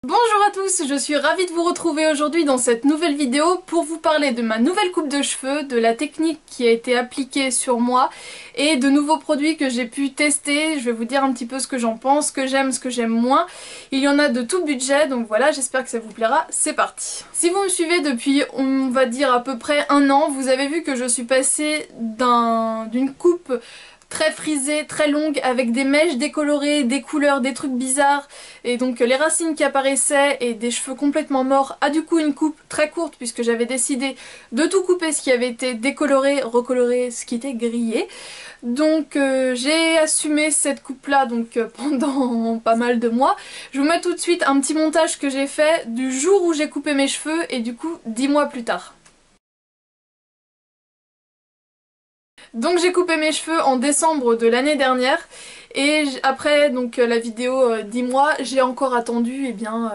Bonjour à tous, je suis ravie de vous retrouver aujourd'hui dans cette nouvelle vidéo pour vous parler de ma nouvelle coupe de cheveux, de la technique qui a été appliquée sur moi et de nouveaux produits que j'ai pu tester. Je vais vous dire un petit peu ce que j'en pense, ce que j'aime moins. Il y en a de tout budget, donc voilà, j'espère que ça vous plaira. C'est parti. Si vous me suivez depuis, on va dire à peu près un an, vous avez vu que je suis passée d'une coupe très frisée, très longue, avec des mèches décolorées, des couleurs, des trucs bizarres, et donc les racines qui apparaissaient et des cheveux complètement morts, à du coup une coupe très courte puisque j'avais décidé de tout couper ce qui avait été décoloré, recoloré, ce qui était grillé. Donc j'ai assumé cette coupe là pendant pas mal de mois. Je vous mets tout de suite un petit montage que j'ai fait du jour où j'ai coupé mes cheveux et du coup 10 mois plus tard. Donc j'ai coupé mes cheveux en décembre de l'année dernière et après la vidéo 10 mois, j'ai encore attendu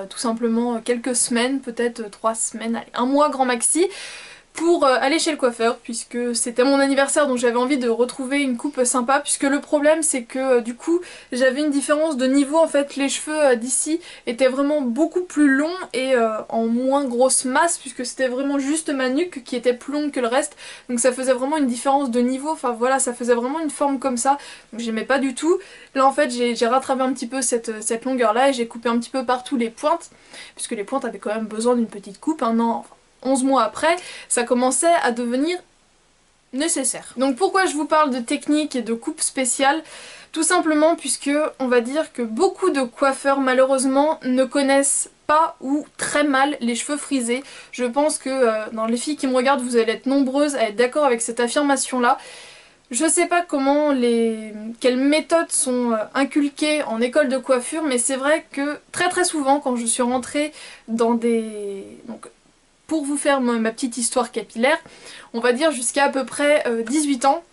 tout simplement quelques semaines, peut-être 3 semaines, allez, un mois grand maxi, pour aller chez le coiffeur puisque c'était mon anniversaire, donc j'avais envie de retrouver une coupe sympa, puisque le problème c'est que du coup j'avais une différence de niveau. En fait les cheveux d'ici étaient vraiment beaucoup plus longs et en moins grosse masse, puisque c'était vraiment juste ma nuque qui était plus longue que le reste, donc ça faisait vraiment une différence de niveau. Enfin voilà, ça faisait vraiment une forme comme ça, donc j'aimais pas du tout. Là en fait j'ai rattrapé un petit peu cette longueur là et j'ai coupé un petit peu partout les pointes, puisque les pointes avaient quand même besoin d'une petite coupe. Un an, 11 mois après, ça commençait à devenir nécessaire. Donc pourquoi je vous parle de technique et de coupe spéciale? Tout simplement puisque on va dire que beaucoup de coiffeurs malheureusement ne connaissent pas ou très mal les cheveux frisés. Je pense que dans les filles qui me regardent, vous allez être nombreuses à être d'accord avec cette affirmation là. Je sais pas quelles méthodes sont inculquées en école de coiffure, mais c'est vrai que très souvent quand je suis rentrée dans des... Pour vous faire ma petite histoire capillaire, on va dire jusqu'à à peu près 18 ans,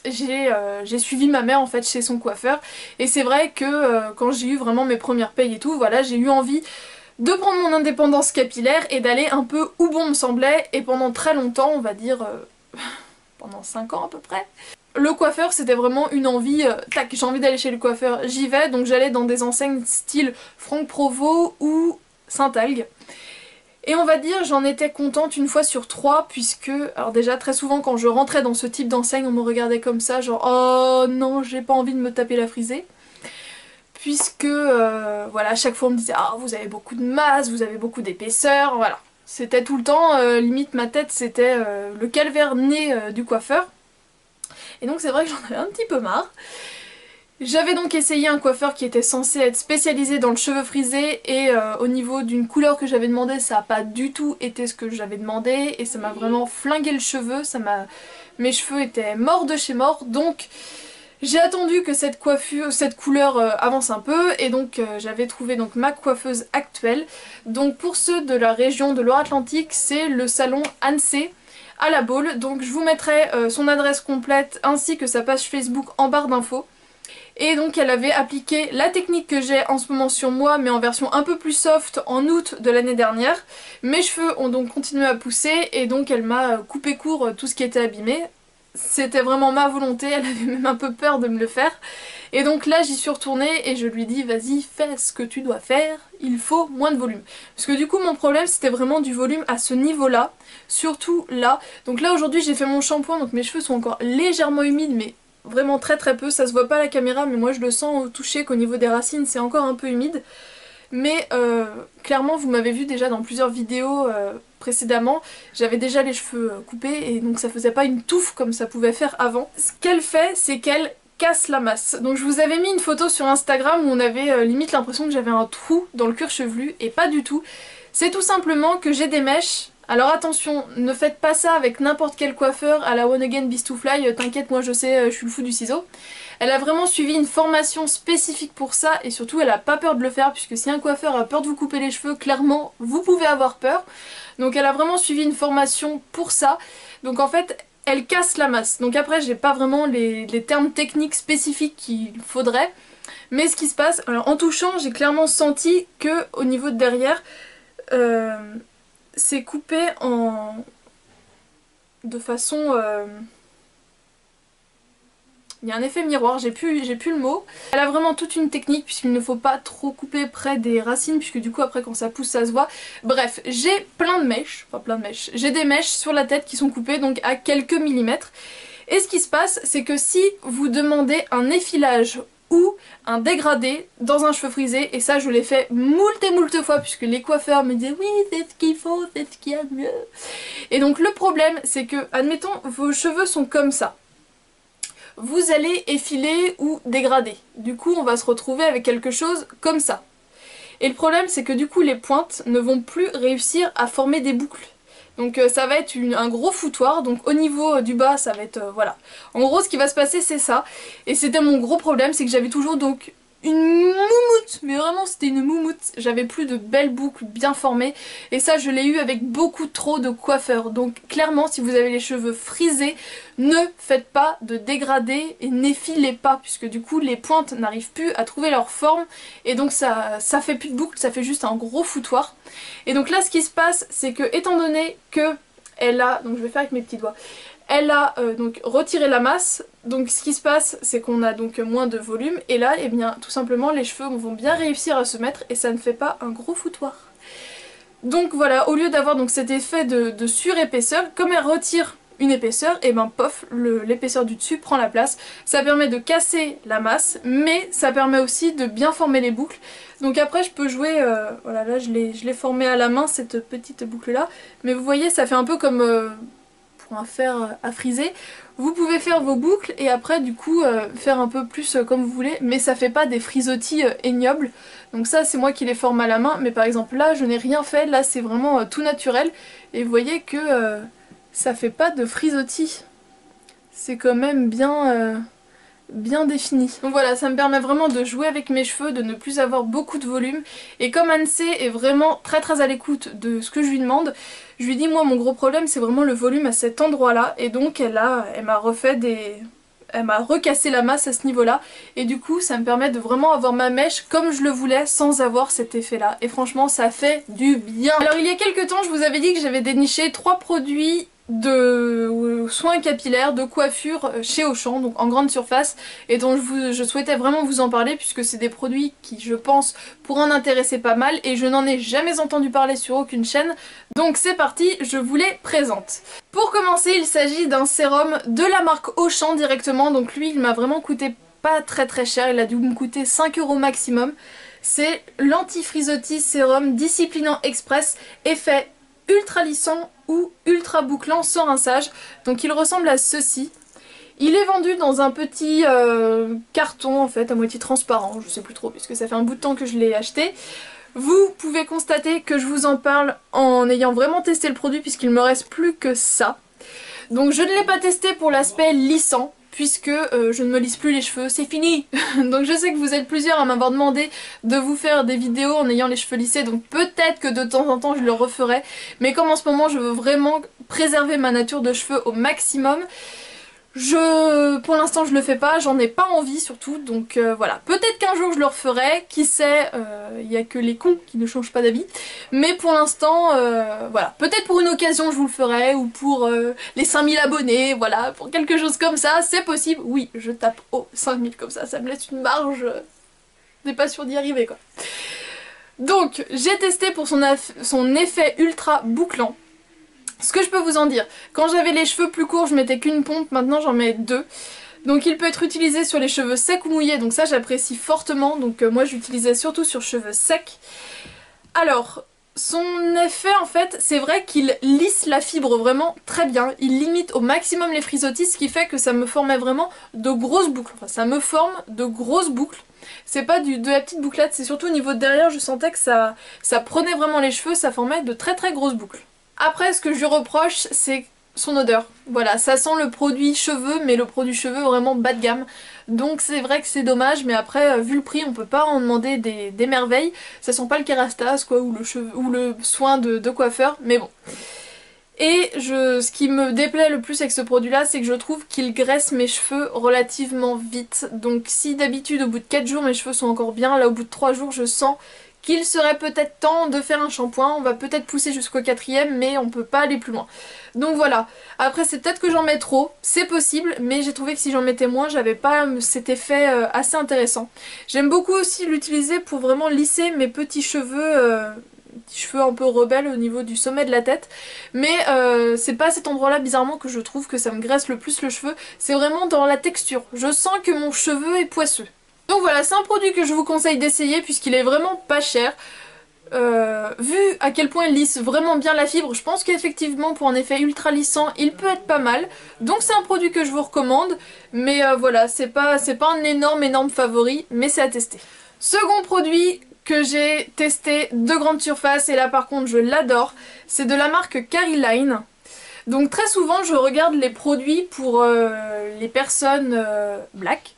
j'ai suivi ma mère en fait chez son coiffeur, et c'est vrai que quand j'ai eu vraiment mes premières payes et tout, voilà, j'ai eu envie de prendre mon indépendance capillaire et d'aller un peu où bon me semblait. Et pendant très longtemps, on va dire pendant 5 ans à peu près, le coiffeur c'était vraiment une envie, tac, j'ai envie d'aller chez le coiffeur, j'y vais. Donc j'allais dans des enseignes style Franck Provost ou Saint-Algue. Et on va dire j'en étais contente une fois sur 3, puisque, alors déjà très souvent quand je rentrais dans ce type d'enseigne on me regardait comme ça, genre oh non j'ai pas envie de me taper la frisée. Puisque voilà, à chaque fois on me disait ah vous avez beaucoup de masse, vous avez beaucoup d'épaisseur, voilà. C'était tout le temps, limite ma tête c'était le calvaire né du coiffeur. Et donc c'est vrai que j'en avais un petit peu marre. J'avais donc essayé un coiffeur qui était censé être spécialisé dans le cheveu frisé, et au niveau d'une couleur que j'avais demandé, ça n'a pas du tout été ce que j'avais demandé et ça m'a vraiment flingué le cheveu, mes cheveux étaient morts de chez mort. Donc j'ai attendu que cette couleur avance un peu, et donc j'avais trouvé donc ma coiffeuse actuelle. Donc pour ceux de la région de Loire-Atlantique, c'est le salon Annecy à La Baule. Donc je vous mettrai son adresse complète ainsi que sa page Facebook en barre d'infos. Et donc elle avait appliqué la technique que j'ai en ce moment sur moi, mais en version un peu plus soft, en août de l'année dernière. Mes cheveux ont donc continué à pousser et donc elle m'a coupé court tout ce qui était abîmé. C'était vraiment ma volonté, elle avait même un peu peur de me le faire. Et donc là j'y suis retournée et je lui dis vas-y fais ce que tu dois faire, il faut moins de volume. Parce que du coup mon problème c'était vraiment du volume à ce niveau là, surtout là. Donc là aujourd'hui j'ai fait mon shampoing, donc mes cheveux sont encore légèrement humides, mais vraiment très peu, ça se voit pas à la caméra mais moi je le sens au toucher qu'au niveau des racines c'est encore un peu humide. Mais clairement vous m'avez vu déjà dans plusieurs vidéos précédemment, j'avais déjà les cheveux coupés et donc ça faisait pas une touffe comme ça pouvait faire avant. Ce qu'elle fait c'est qu'elle casse la masse. Donc je vous avais mis une photo sur Instagram où on avait limite l'impression que j'avais un trou dans le cuir chevelu, et pas du tout. C'est tout simplement que j'ai des mèches. Alors attention, ne faites pas ça avec n'importe quel coiffeur à la One Again Beast to Fly, t'inquiète moi je sais, je suis le fou du ciseau. Elle a vraiment suivi une formation spécifique pour ça, et surtout elle a pas peur de le faire, puisque si un coiffeur a peur de vous couper les cheveux, clairement vous pouvez avoir peur. Donc elle a vraiment suivi une formation pour ça. Donc en fait elle casse la masse. Donc après j'ai pas vraiment les termes techniques spécifiques qu'il faudrait. Mais ce qui se passe, alors en touchant j'ai clairement senti que au niveau de derrière, c'est coupé de façon Il y a un effet miroir, j'ai plus le mot. Elle a vraiment toute une technique puisqu'il ne faut pas trop couper près des racines puisque du coup après quand ça pousse ça se voit. Bref, j'ai plein de mèches, enfin plein de mèches, j'ai des mèches sur la tête qui sont coupées donc à quelques millimètres. Et ce qui se passe c'est que si vous demandez un effilage ou un dégradé dans un cheveu frisé, et ça je l'ai fait moult et moult fois puisque les coiffeurs me disaient oui c'est ce qu'il faut, c'est ce qu'il y a de mieux. Et donc le problème c'est que, admettons, vos cheveux sont comme ça. Vous allez effiler ou dégrader. Du coup on va se retrouver avec quelque chose comme ça. Et le problème c'est que du coup les pointes ne vont plus réussir à former des boucles. Donc ça va être un gros foutoir, donc au niveau du bas ça va être voilà. En gros ce qui va se passer c'est ça, et c'était mon gros problème, c'est que j'avais toujours donc une moumoute, mais vraiment c'était une moumoute, j'avais plus de belles boucles bien formées, et ça je l'ai eu avec beaucoup trop de coiffeurs. Donc clairement si vous avez les cheveux frisés, ne faites pas de dégradé et n'effilez pas, puisque du coup les pointes n'arrivent plus à trouver leur forme, et donc ça fait plus de boucles, ça fait juste un gros foutoir. Et donc là ce qui se passe c'est que étant donné que elle a, donc je vais faire avec mes petits doigts, elle a donc retiré la masse, donc ce qui se passe c'est qu'on a donc moins de volume, et là et bien tout simplement les cheveux vont bien réussir à se mettre et ça ne fait pas un gros foutoir. Donc voilà, au lieu d'avoir donc cet effet de surépaisseur, comme elle retire une épaisseur, et ben pof, l'épaisseur du dessus prend la place. Ça permet de casser la masse, mais ça permet aussi de bien former les boucles. Donc après je peux jouer, voilà là je l'ai formé à la main cette petite boucle là, mais vous voyez ça fait un peu comme pour un fer à friser. Vous pouvez faire vos boucles et après du coup faire un peu plus comme vous voulez, mais ça fait pas des frisottis ignobles. Donc ça c'est moi qui les forme à la main, mais par exemple là je n'ai rien fait, là c'est vraiment tout naturel, et vous voyez que ça fait pas de frisottis. C'est quand même bien défini. Donc voilà, ça me permet vraiment de jouer avec mes cheveux, de ne plus avoir beaucoup de volume. Et comme Anne-C est vraiment très à l'écoute de ce que je lui demande, je lui dis moi mon gros problème c'est vraiment le volume à cet endroit là, et donc elle m'a refait elle m'a recassé la masse à ce niveau là, et du coup ça me permet de vraiment avoir ma mèche comme je le voulais sans avoir cet effet là, et franchement ça fait du bien. Alors il y a quelques temps je vous avais dit que j'avais déniché 3 produits de soins capillaires, de coiffure chez Auchan, donc en grande surface, et dont je souhaitais vraiment vous en parler puisque c'est des produits qui je pense pourraient en intéresser pas mal, et je n'en ai jamais entendu parler sur aucune chaîne, donc c'est parti, je vous les présente. Pour commencer il s'agit d'un sérum de la marque Auchan directement, donc lui il m'a vraiment coûté pas très cher, il a dû me coûter 5 € maximum. C'est l'Anti-Frisottis Sérum Disciplinant Express, effet ultra lissant ou ultra bouclant sans rinçage. Donc il ressemble à ceci. Il est vendu dans un petit carton en fait à moitié transparent, je sais plus trop puisque ça fait un bout de temps que je l'ai acheté. Vous pouvez constater que je vous en parle en ayant vraiment testé le produit puisqu'il me reste plus que ça. Donc je ne l'ai pas testé pour l'aspect lissant, puisque je ne me lisse plus les cheveux, c'est fini. Donc je sais que vous êtes plusieurs à m'avoir demandé de vous faire des vidéos en ayant les cheveux lissés, donc peut-être que de temps en temps je le referai, mais comme en ce moment je veux vraiment préserver ma nature de cheveux au maximum, pour l'instant je le fais pas, j'en ai pas envie surtout, donc voilà. Peut-être qu'un jour je le referai, qui sait, il n'y a que les cons qui ne changent pas d'avis, mais pour l'instant, voilà. Peut-être pour une occasion je vous le ferai, ou pour les 5000 abonnés, voilà, pour quelque chose comme ça, c'est possible. Oui, je tape au 5000 comme ça me laisse une marge, je n'ai pas sûr d'y arriver quoi. Donc, j'ai testé pour son effet ultra bouclant. Ce que je peux vous en dire, quand j'avais les cheveux plus courts je mettais qu'une pompe, maintenant j'en mets 2. Donc il peut être utilisé sur les cheveux secs ou mouillés, donc ça j'apprécie fortement, donc moi j'utilisais surtout sur cheveux secs. Alors, son effet en fait, c'est vrai qu'il lisse la fibre vraiment très bien, il limite au maximum les frisottis, ce qui fait que ça me formait vraiment de grosses boucles, enfin ça me forme de grosses boucles. C'est pas de la petite bouclette, c'est surtout au niveau de derrière, je sentais que ça prenait vraiment les cheveux, ça formait de très grosses boucles. Après ce que je lui reproche c'est son odeur. Voilà, ça sent le produit cheveux, mais le produit cheveux vraiment bas de gamme. Donc c'est vrai que c'est dommage, mais après vu le prix on peut pas en demander des merveilles. Ça sent pas le Kérastase quoi, ou le soin de coiffeur, mais bon. Et ce qui me déplaît le plus avec ce produit là, c'est que je trouve qu'il graisse mes cheveux relativement vite. Donc si d'habitude au bout de 4 jours mes cheveux sont encore bien, là au bout de 3 jours je sens qu'il serait peut-être temps de faire un shampoing. On va peut-être pousser jusqu'au 4e, mais on peut pas aller plus loin. Donc voilà, après c'est peut-être que j'en mets trop, c'est possible, mais j'ai trouvé que si j'en mettais moins, j'avais pas cet effet assez intéressant. J'aime beaucoup aussi l'utiliser pour vraiment lisser mes petits cheveux un peu rebelles au niveau du sommet de la tête, mais c'est pas à cet endroit là bizarrement que je trouve que ça me graisse le plus le cheveu, c'est vraiment dans la texture. Je sens que mon cheveu est poisseux. Donc voilà, c'est un produit que je vous conseille d'essayer puisqu'il est vraiment pas cher. Vu à quel point il lisse vraiment bien la fibre, je pense qu'effectivement pour un effet ultra lissant, il peut être pas mal. Donc c'est un produit que je vous recommande, mais voilà, c'est pas un énorme favori, mais c'est à tester. Second produit que j'ai testé de grande surface, et là par contre je l'adore, c'est de la marque Careline. Donc très souvent je regarde les produits pour les personnes black.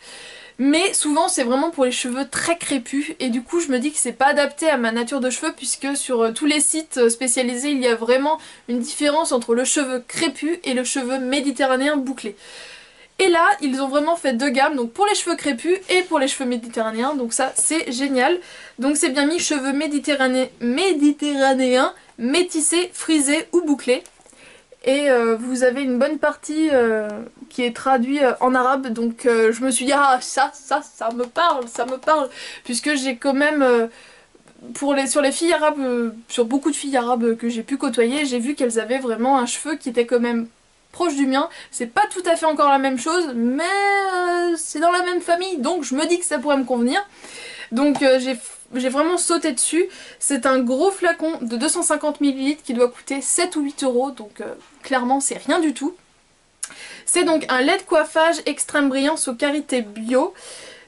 Mais souvent c'est vraiment pour les cheveux très crépus et du coup je me dis que c'est pas adapté à ma nature de cheveux puisque sur tous les sites spécialisés il y a vraiment une différence entre le cheveu crépus et le cheveu méditerranéen bouclé. Et là ils ont vraiment fait deux gammes, donc pour les cheveux crépus et pour les cheveux méditerranéens, donc ça c'est génial. Donc c'est bien mis cheveux méditerranéens, métissés, frisés ou bouclés. Et vous avez une bonne partie qui est traduite en arabe, donc je me suis dit ah ça me parle, puisque j'ai quand même sur les filles arabes, sur beaucoup de filles arabes que j'ai pu côtoyer, j'ai vu qu'elles avaient vraiment un cheveu qui était quand même proche du mien. C'est pas tout à fait encore la même chose, mais c'est dans la même famille, donc je me dis que ça pourrait me convenir. Donc j'ai vraiment sauté dessus. C'est un gros flacon de 250 ml qui doit coûter 7 ou 8 euros, donc clairement c'est rien du tout. C'est donc un lait de coiffage extrême brillance aux qualités bio.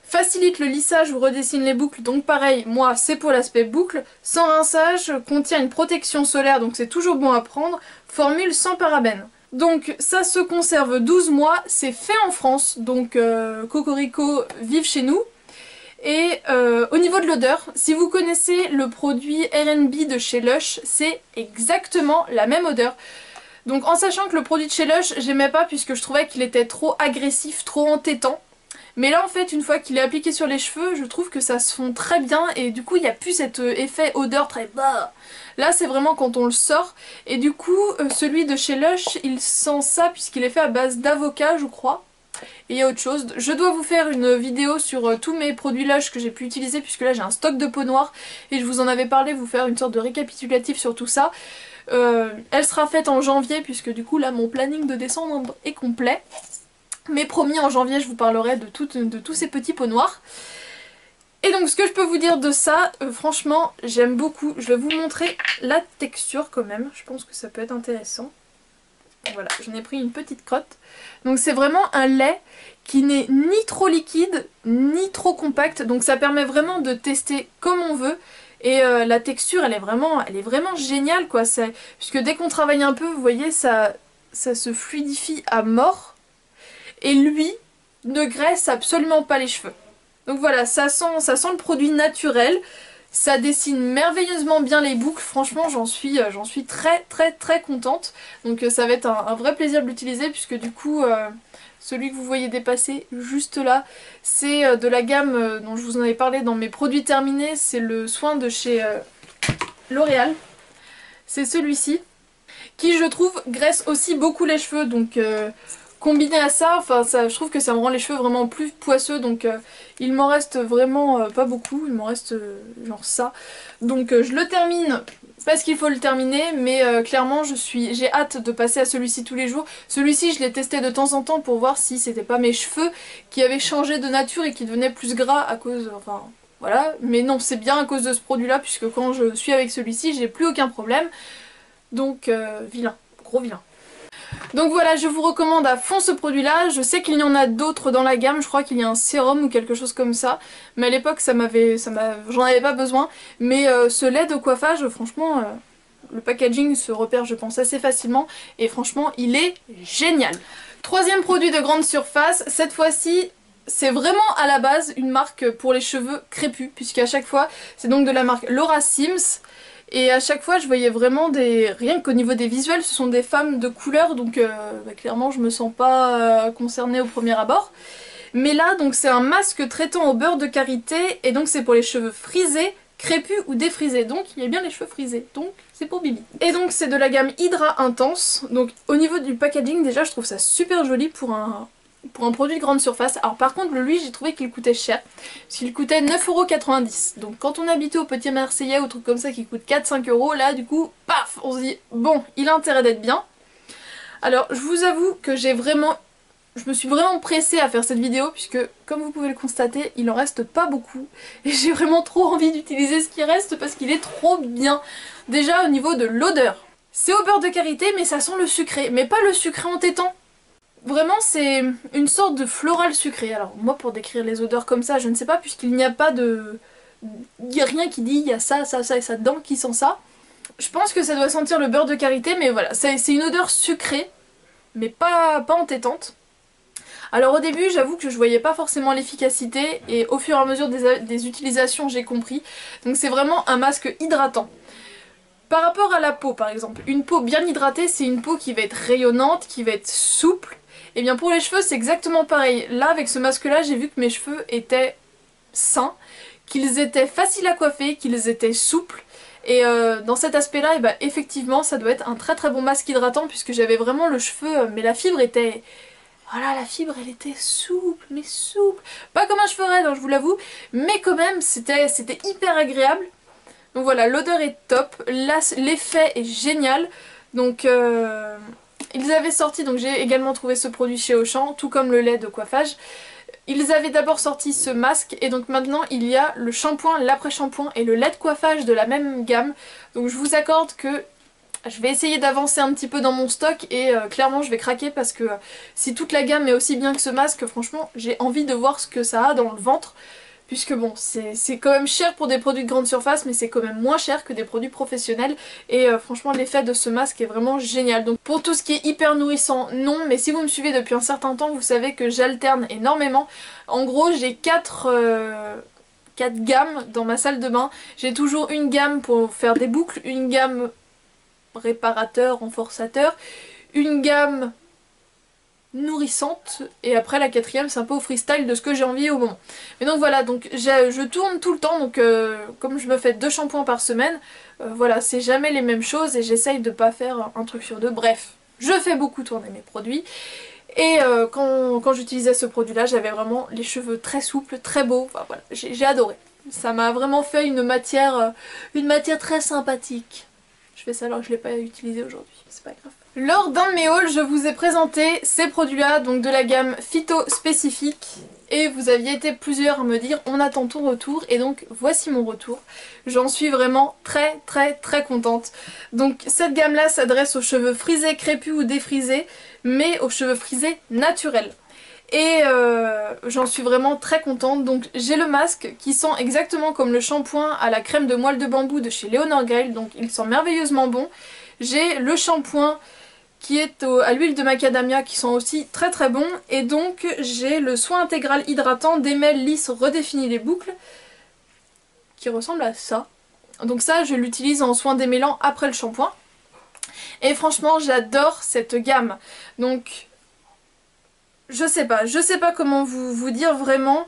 Facilite le lissage ou redessine les boucles, donc pareil, moi c'est pour l'aspect boucle. Sans rinçage, contient une protection solaire, donc c'est toujours bon à prendre. Formule sans parabènes. Donc ça se conserve 12 mois, c'est fait en France, donc Cocorico vive chez nous. Et au niveau de l'odeur, si vous connaissez le produit R&B de chez Lush, c'est exactement la même odeur. Donc en sachant que le produit de chez Lush, j'aimais pas puisque je trouvais qu'il était trop agressif, trop entêtant. Mais là en fait, une fois qu'il est appliqué sur les cheveux, je trouve que ça se fond très bien et du coup il n'y a plus cet effet odeur très bas. Là c'est vraiment quand on le sort et du coup celui de chez Lush, il sent ça puisqu'il est fait à base d'avocat je crois. Et il y a autre chose, je dois vous faire une vidéo sur tous mes produits Lush que j'ai pu utiliser puisque là j'ai un stock de peau noire et je vous en avais parlé, vous faire une sorte de récapitulatif sur tout ça. Elle sera faite en janvier puisque du coup là mon planning de décembre est complet. Mais promis en janvier je vous parlerai de tous ces petits peaux noirs. Et donc ce que je peux vous dire de ça, franchement j'aime beaucoup. Je vais vous montrer la texture quand même, je pense que ça peut être intéressant. Voilà, j'en ai pris une petite crotte. Donc c'est vraiment un lait qui n'est ni trop liquide ni trop compact. Donc ça permet vraiment de tester comme on veut. Et la texture elle est vraiment géniale quoi. Puisque dès qu'on travaille un peu, vous voyez, ça se fluidifie à mort. Et lui ne graisse absolument pas les cheveux. Donc voilà, ça sent le produit naturel. Ça dessine merveilleusement bien les boucles, franchement j'en suis très contente. Donc ça va être un vrai plaisir de l'utiliser puisque du coup celui que vous voyez dépasser juste là, c'est de la gamme dont je vous en avais parlé dans mes produits terminés, c'est le soin de chez L'Oréal. C'est celui-ci qui je trouve graisse aussi beaucoup les cheveux donc... Combiné à ça, enfin je trouve que ça me rend les cheveux vraiment plus poisseux donc il m'en reste vraiment pas beaucoup, il m'en reste genre ça. Donc je le termine parce qu'il faut le terminer mais clairement j'ai hâte de passer à celui-ci tous les jours. Celui-ci je l'ai testé de temps en temps pour voir si c'était pas mes cheveux qui avaient changé de nature et qui devenaient plus gras à cause, enfin voilà. Mais non, c'est bien à cause de ce produit là puisque quand je suis avec celui-ci j'ai plus aucun problème. Donc vilain, gros vilain. Donc voilà, je vous recommande à fond ce produit là. Je sais qu'il y en a d'autres dans la gamme, je crois qu'il y a un sérum ou quelque chose comme ça, mais à l'époque j'en avais pas besoin. Mais ce lait de coiffage, franchement le packaging se repère je pense assez facilement et franchement il est génial. Troisième produit de grande surface, cette fois-ci c'est vraiment à la base une marque pour les cheveux crépus puisqu'à chaque fois c'est donc de la marque Laura Sims. Et à chaque fois je voyais vraiment rien qu'au niveau des visuels ce sont des femmes de couleur donc clairement je me sens pas concernée au premier abord. Mais là donc c'est un masque traitant au beurre de karité et donc c'est pour les cheveux frisés, crépus ou défrisés. Donc il y a bien les cheveux frisés, donc c'est pour Bibi. Et donc c'est de la gamme Hydra Intense. Donc au niveau du packaging déjà je trouve ça super joli pour un produit de grande surface. Alors par contre lui j'ai trouvé qu'il coûtait cher, parce qu'il coûtait 9,90 €. Donc quand on habite au Petit Marseillais ou truc comme ça qui coûte 4-5 €, là du coup paf, on se dit bon, il a intérêt d'être bien. Alors je vous avoue que je me suis vraiment pressée à faire cette vidéo puisque comme vous pouvez le constater il en reste pas beaucoup et j'ai vraiment trop envie d'utiliser ce qui reste parce qu'il est trop bien. Déjà au niveau de l'odeur, c'est au beurre de karité mais ça sent le sucré, mais pas le sucré entêtant. Vraiment c'est une sorte de floral sucré. Alors moi pour décrire les odeurs comme ça je ne sais pas puisqu'il n'y a pas de... Il n'y a rien qui dit il y a ça, ça, ça et ça dedans qui sent ça. Je pense que ça doit sentir le beurre de karité mais voilà, c'est une odeur sucrée mais pas entêtante. Alors au début j'avoue que je voyais pas forcément l'efficacité et au fur et à mesure des utilisations j'ai compris. Donc c'est vraiment un masque hydratant. Par rapport à la peau par exemple, une peau bien hydratée c'est une peau qui va être rayonnante, qui va être souple. Et bien pour les cheveux c'est exactement pareil. Là avec ce masque là j'ai vu que mes cheveux étaient sains, qu'ils étaient faciles à coiffer, qu'ils étaient souples. Et dans cet aspect là, effectivement ça doit être un très très bon masque hydratant puisque j'avais vraiment le cheveu, mais la fibre était... Voilà, la fibre elle était souple, mais souple. Pas comme un cheveu raide, hein, je vous l'avoue, mais quand même c'était hyper agréable. Donc voilà, l'odeur est top, l'effet est génial. Donc ils avaient sorti, donc j'ai également trouvé ce produit chez Auchan, tout comme le lait de coiffage. Ils avaient d'abord sorti ce masque et donc maintenant il y a le shampoing, l'après-shampoing et le lait de coiffage de la même gamme. Donc je vous accorde que je vais essayer d'avancer un petit peu dans mon stock et clairement je vais craquer parce que si toute la gamme est aussi bien que ce masque, franchement j'ai envie de voir ce que ça a dans le ventre. Puisque bon, c'est quand même cher pour des produits de grande surface, mais c'est quand même moins cher que des produits professionnels. Et franchement l'effet de ce masque est vraiment génial. Donc pour tout ce qui est hyper nourrissant, non. Mais si vous me suivez depuis un certain temps, vous savez que j'alterne énormément. En gros j'ai 4 gammes dans ma salle de bain. J'ai toujours une gamme pour faire des boucles, une gamme réparateur, renforçateur, une gamme nourrissante et après la quatrième c'est un peu au freestyle de ce que j'ai envie au moment. Mais donc voilà, donc je tourne tout le temps, donc comme je me fais 2 shampoings par semaine, voilà, c'est jamais les mêmes choses et j'essaye de pas faire un truc sur deux. Bref, je fais beaucoup tourner mes produits et quand j'utilisais ce produit là j'avais vraiment les cheveux très souples, très beaux, enfin, voilà, j'ai adoré. Ça m'a vraiment fait une matière très sympathique. Je fais ça alors que je l'ai pas utilisé aujourd'hui, c'est pas grave. Lors d'un de mes hauls, je vous ai présenté ces produits-là, donc de la gamme Phyto spécifique. Et vous aviez été plusieurs à me dire on attend ton retour et donc voici mon retour. J'en suis vraiment très très très contente. Donc cette gamme-là s'adresse aux cheveux frisés, crépus ou défrisés, mais aux cheveux frisés naturels. Et j'en suis vraiment très contente. Donc j'ai le masque qui sent exactement comme le shampoing à la crème de moelle de bambou de chez Léonore Grail, donc il sent merveilleusement bon. J'ai le shampoing qui est à l'huile de macadamia qui sent aussi très très bon. Et donc j'ai le soin intégral hydratant Démêle lisse redéfinit les boucles qui ressemble à ça. Donc ça je l'utilise en soin démêlant après le shampoing. Et franchement j'adore cette gamme. Donc je sais pas comment vous dire vraiment.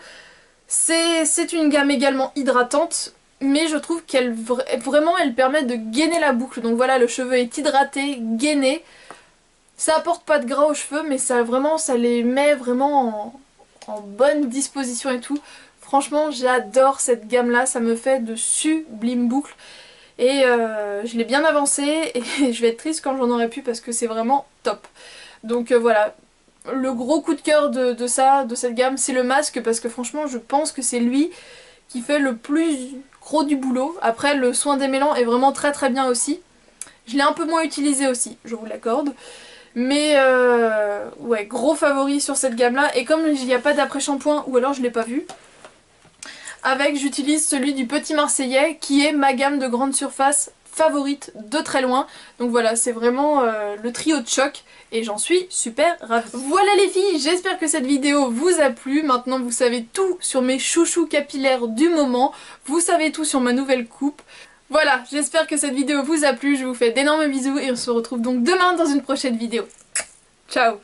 C'est une gamme également hydratante. Mais je trouve qu'elle vraiment elle permet de gainer la boucle. Donc voilà, le cheveu est hydraté, gainé. Ça apporte pas de gras aux cheveux mais ça les met vraiment en bonne disposition et tout. Franchement j'adore cette gamme là, ça me fait de sublimes boucles. Et je l'ai bien avancé et je vais être triste quand j'en aurai plus parce que c'est vraiment top. Donc voilà, le gros coup de cœur de cette gamme c'est le masque parce que franchement je pense que c'est lui qui fait le plus gros du boulot. Après le soin démêlant est vraiment très très bien aussi. Je l'ai un peu moins utilisé aussi, je vous l'accorde. Mais ouais, gros favori sur cette gamme là. Et comme il n'y a pas d'après-shampoing, ou alors je l'ai pas vu, avec j'utilise celui du Petit Marseillais qui est ma gamme de grande surface favorite de très loin. Donc voilà, c'est vraiment le trio de choc et j'en suis super ravie. Voilà les filles, j'espère que cette vidéo vous a plu. Maintenant vous savez tout sur mes chouchous capillaires du moment. Vous savez tout sur ma nouvelle coupe. Voilà, j'espère que cette vidéo vous a plu. Je vous fais d'énormes bisous et on se retrouve donc demain dans une prochaine vidéo. Ciao!